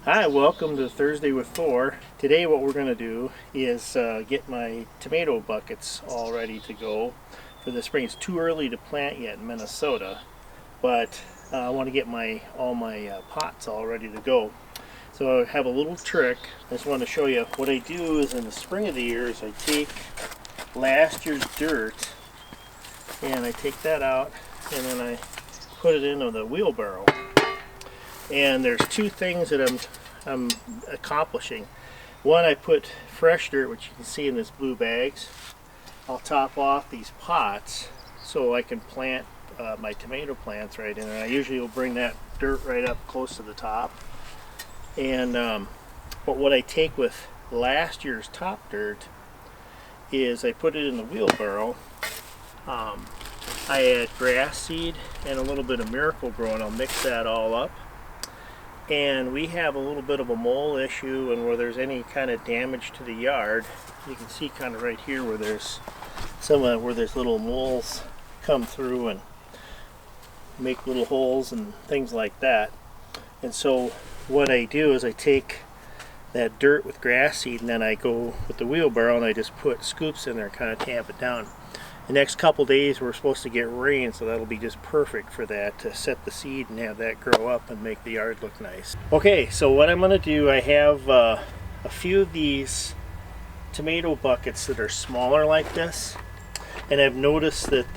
Hi, welcome to Thursday with Thor. Today what we're going to do is get my tomato buckets all ready to go for the spring. It's too early to plant yet in Minnesota, but I want to get all my pots all ready to go. So I have a little trick. I just want to show you what I do is in the spring of the year is I take last year's dirt and I take that out and then I put it into the wheelbarrow. And there's two things that I'm accomplishing. One, I put fresh dirt, which you can see in this blue bags. I'll top off these pots so I can plant my tomato plants right in there. I usually will bring that dirt right up close to the top. And but what I take with last year's top dirt is I put it in the wheelbarrow. I add grass seed and a little bit of Miracle-Gro, and I'll mix that all up. And we have a little bit of a mole issue, and where there's any kind of damage to the yard, you can see kind of right here where there's where there's little moles come through and make little holes and things like that. And so what I do is I take that dirt with grass seed and then I go with the wheelbarrow and I just put scoops in there, kind of tamp it down. The next couple days we're supposed to get rain, so that'll be just perfect for that, to set the seed and have that grow up and make the yard look nice. Okay, so what I'm going to do, I have a few of these tomato buckets that are smaller like this, and I've noticed that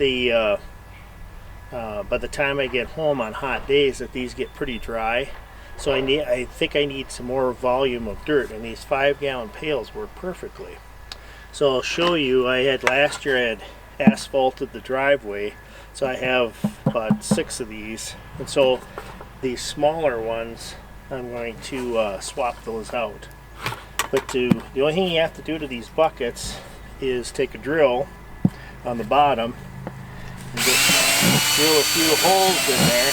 by the time I get home on hot days that these get pretty dry. So I think I need some more volume of dirt, and these 5-gallon pails work perfectly. So I'll show you. Last year I had asphalted the driveway, so I have about 6 of these, and so these smaller ones I'm going to swap those out. But the only thing you have to do to these buckets is take a drill on the bottom and just drill a few holes in there.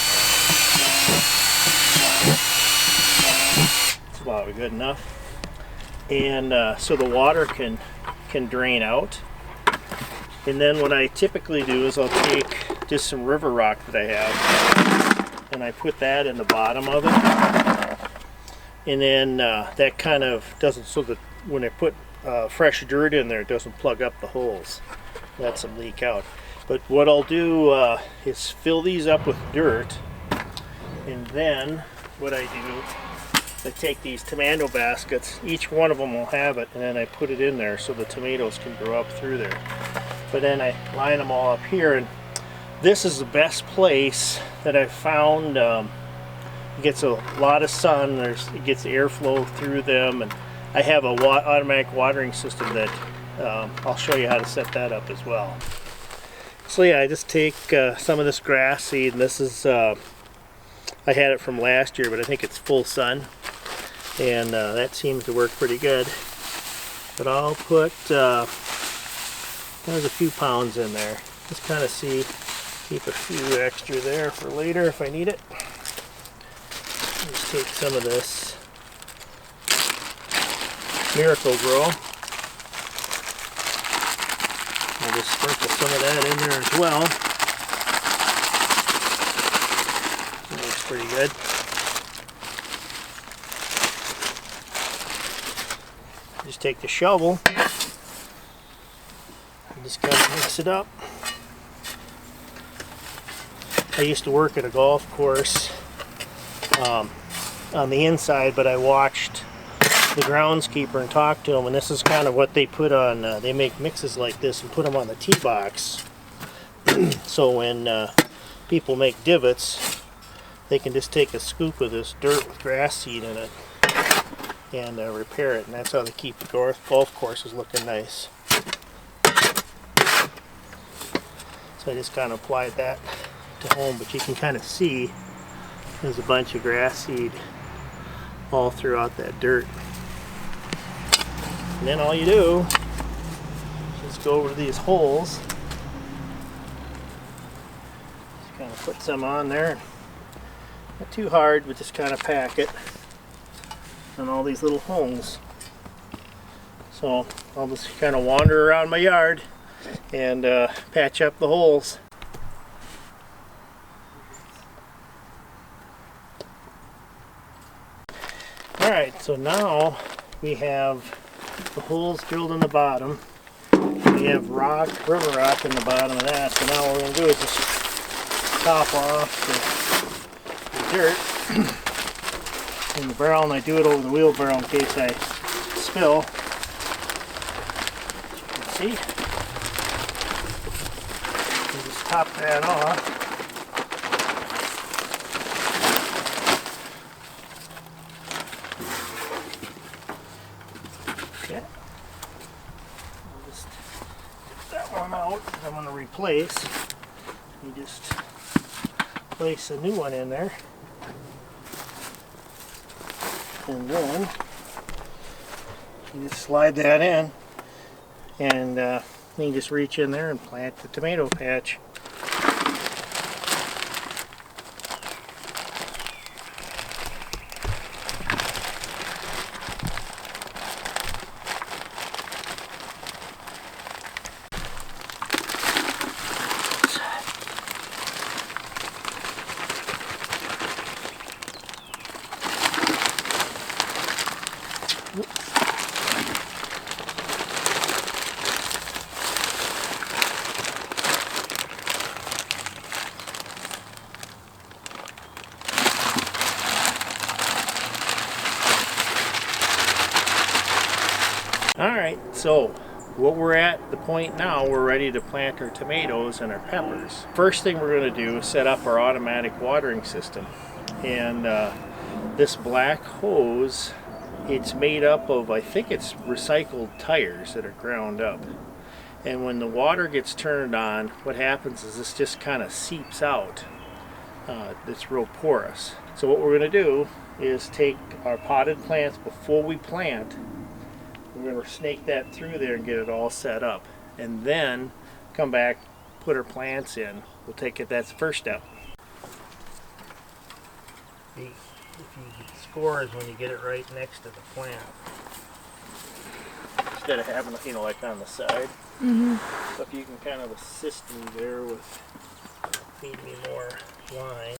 That's about good enough, and so the water can drain out. And then what I typically do is I'll take just some river rock that I have and I put that in the bottom of it. And then that kind of doesn't, so that when I put fresh dirt in there, it doesn't plug up the holes. Lets them leak out. But what I'll do is fill these up with dirt, and then what I do, I take these tomato baskets, each one of them will have it, and then I put it in there so the tomatoes can grow up through there. But then I line them all up here, and this is the best place that I've found. It gets a lot of sun, it gets airflow through them, and I have a automatic watering system that I'll show you how to set that up as well. So yeah, I just take some of this grass seed, and this is, I had it from last year, but I think it's full sun, and that seems to work pretty good. But I'll put there's a few pounds in there. Just kind of keep a few extra there for later if I need it. Just take some of this Miracle-Gro. I'll just sprinkle some of that in there as well. That looks pretty good. Just take the shovel and just kind of mix it up. I used to work at a golf course on the inside, but I watched the groundskeeper and talked to him, and this is kind of what they put on. They make mixes like this and put them on the tee box. So when people make divots, they can just take a scoop of this dirt with grass seed in it and repair it, and that's how they keep the golf courses looking nice. So I just kind of applied that to home, but you can kind of see there's a bunch of grass seed all throughout that dirt. And then all you do is just go over to these holes, just kind of put some on there, not too hard, but just kind of pack it on all these little holes. So I'll just kind of wander around my yard and patch up the holes. Alright, so now we have the holes drilled in the bottom. We have river rock in the bottom of that. So now what we're going to do is just top off the dirt in the barrel, and I do it over the wheelbarrow in case I spill. As you can see, and just top that off. Okay. I'll just get that one out that I'm going to replace. You just place a new one in there. And then you just slide that in, and you just reach in there and plant the tomato patch. Alright, so what we're at the point now, we're ready to plant our tomatoes and our peppers. First thing we're going to do is set up our automatic watering system. And this black hose, it's made up of, I think it's recycled tires that are ground up. And when the water gets turned on, what happens is this just kind of seeps out. It's real porous. So what we're going to do is take our potted plants before we plant. We're going to snake that through there and get it all set up, and then come back, put our plants in. We'll take it, that's the first step. If you get scores when you get it right next to the plant, instead of having it, like on the side. So if you can kind of assist me there with feeding me more line.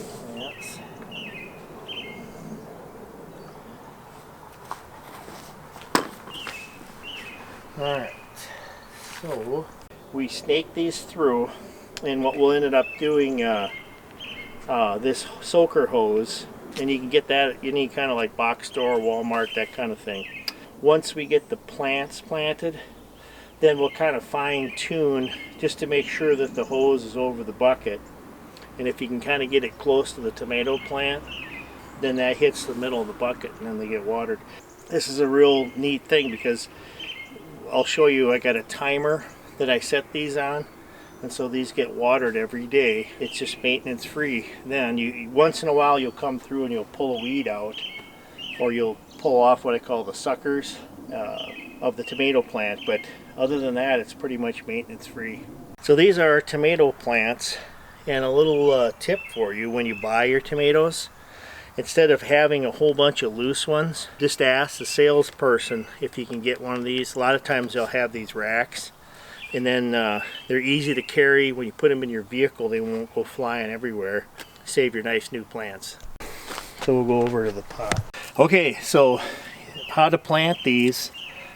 Plants. Alright, so we snake these through, and what we'll end up doing, this soaker hose, and you can get that at any kind of like box store, Walmart, that kind of thing. Once we get the plants planted, then we'll kind of fine tune just to make sure that the hose is over the bucket. And if you can kind of get it close to the tomato plant, then that hits the middle of the bucket and then they get watered. This is a real neat thing because I'll show you, I got a timer that I set these on, and so these get watered every day. It's just maintenance free. Then you, once in a while, you'll come through and you'll pull a weed out, or you'll pull off what I call the suckers of the tomato plant, but other than that, it's pretty much maintenance free. So these are tomato plants. And a little tip for you: when you buy your tomatoes, instead of having a whole bunch of loose ones, just ask the salesperson if you can get one of these. A lot of times they'll have these racks, and then they're easy to carry. When you put them in your vehicle, they won't go flying everywhere. Save your nice new plants. So we'll go over to the pot. Okay, so how to plant these.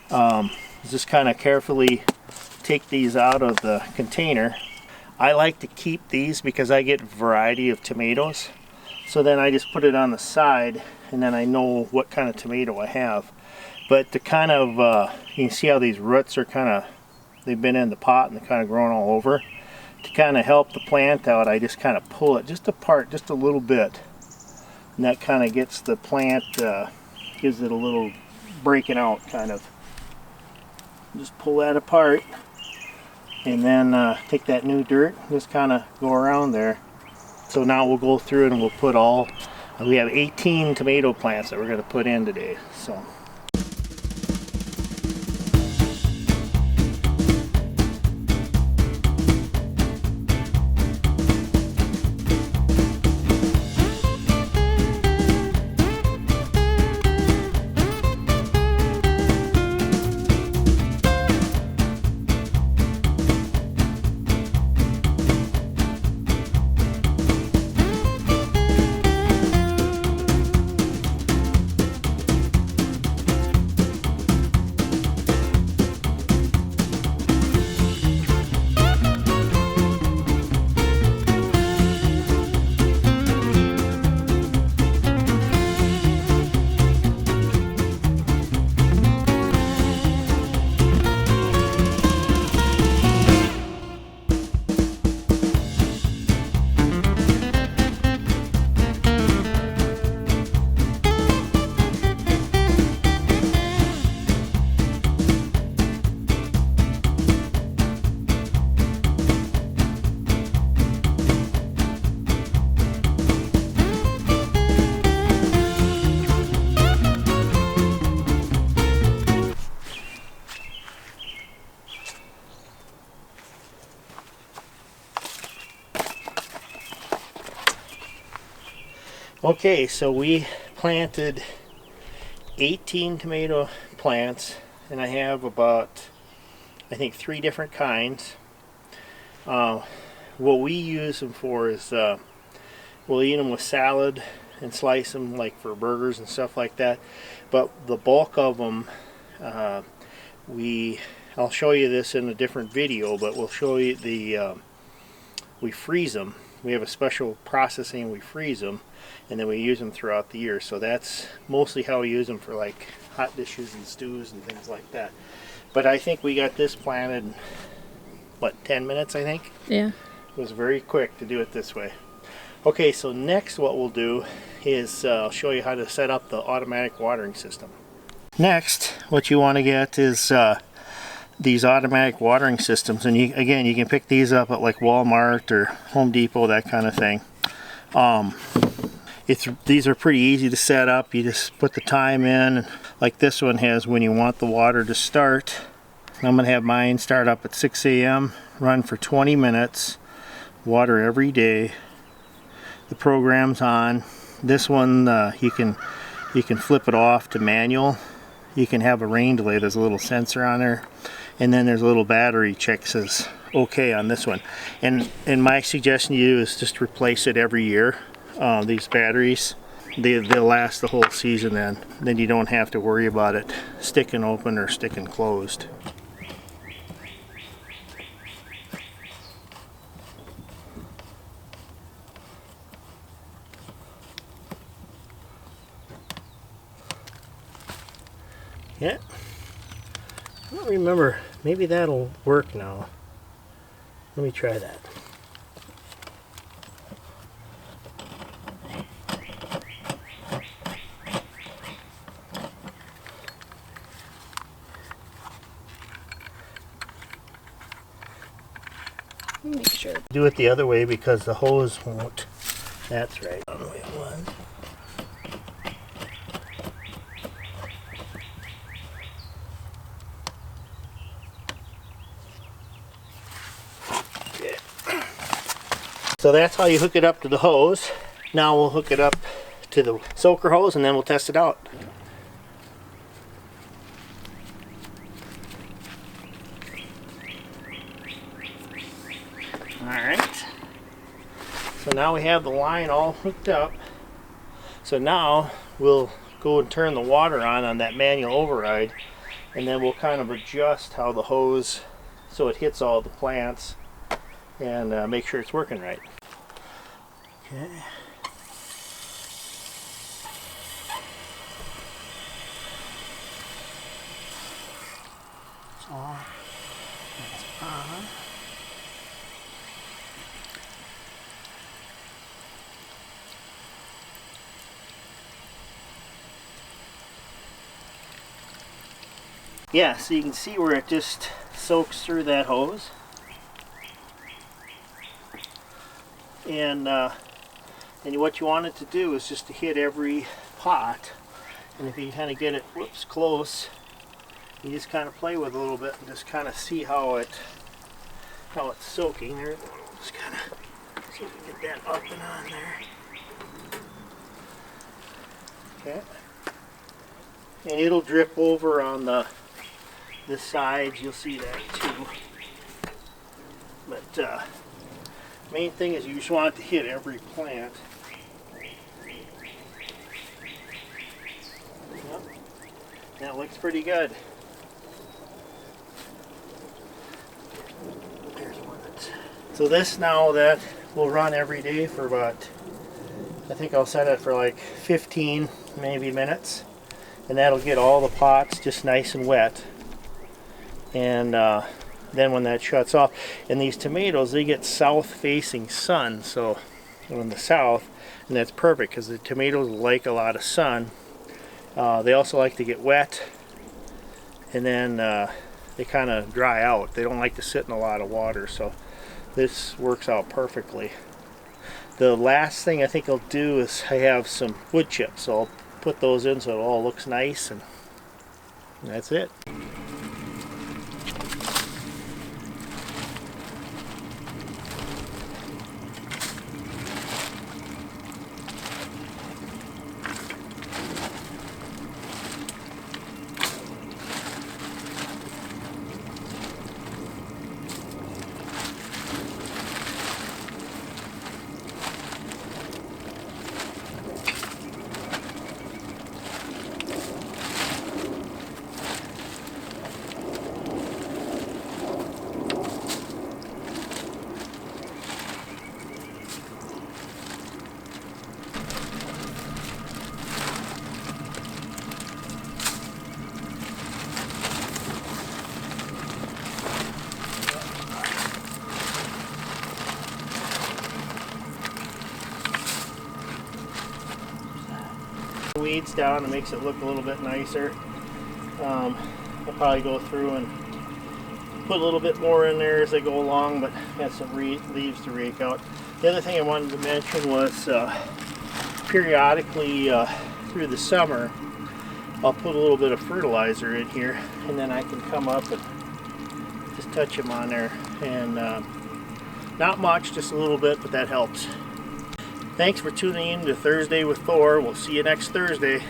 Just kind of carefully take these out of the container. I like to keep these because I get a variety of tomatoes. So then I just put it on the side, and then I know what kind of tomato I have. But to kind of, you can see how these roots are kind of, they've been in the pot and they're kind of growing all over. To kind of help the plant out, I just kind of pull it just apart just a little bit. And that kind of gets the plant, gives it a little breaking out kind of. Just pull that apart and then take that new dirt, just kind of go around there. So now we'll go through and we'll put we have 18 tomato plants that we're going to put in today. So. Okay, so we planted 18 tomato plants, and I have about, I think, 3 different kinds. What we use them for is we'll eat them with salad and slice them like for burgers and stuff like that. But the bulk of them, I'll show you this in a different video, but we'll show you we freeze them. We have a special processing, we freeze them, and then we use them throughout the year. So that's mostly how we use them, for like hot dishes and stews and things like that. But I think we got this planted in, what, 10 minutes, I think? Yeah. It was very quick to do it this way. Okay, so next what we'll do is I'll show you how to set up the automatic watering system. Next, what you want to get is these automatic watering systems, and again, you can pick these up at like Walmart or Home Depot, that kind of thing. These are pretty easy to set up. You just put the time in, like this one has when you want the water to start. I'm going to have mine start up at 6 a.m., run for 20 minutes, water every day. The program's on. This one you can flip it off to manual. You can have a rain delay. There's a little sensor on there, and then there's a little battery check says okay on this one. And my suggestion to you is just replace it every year. These batteries, they'll last the whole season. Then you don't have to worry about it sticking open or sticking closed. Yeah, I don't remember. Maybe that'll work now. Let me try that. Make sure. Do it the other way because the hose won't. That's right. On the way it was. So that's how you hook it up to the hose. Now we'll hook it up to the soaker hose and then we'll test it out. Alright. So now we have the line all hooked up. So now we'll go and turn the water on that manual override, and then we'll kind of adjust how the hose so it hits all the plants and make sure it's working right. Okay. It's off. It's on. Yeah, so you can see where it just soaks through that hose. And what you want it to do is just to hit every pot. And if you kind of get it, whoops, close, you just kind of play with it a little bit and just kind of see how it's soaking. There, just kind of see if we can get that up and on there. Okay. And it'll drip over on the sides. You'll see that too. But main thing is you just want it to hit every plant. Yep. That looks pretty good. There's one that's... So this now that will run every day for about, I think I'll set it for like 15 maybe minutes, and that'll get all the pots just nice and wet. And then when that shuts off, and these tomatoes, they get south facing sun, so in the south, and that's perfect because the tomatoes like a lot of sun. They also like to get wet, and then they kind of dry out. They don't like to sit in a lot of water, so this works out perfectly. The last thing I think I'll do is I have some wood chips, so I'll put those in so it all looks nice, and that's it. Weeds down, it makes it look a little bit nicer. I'll probably go through and put a little bit more in there as I go along, but got some leaves to rake out. The other thing I wanted to mention was periodically through the summer I'll put a little bit of fertilizer in here, and then I can come up and just touch them on there, and not much, just a little bit, but that helps. Thanks for tuning in to Thursday with Thor. We'll see you next Thursday.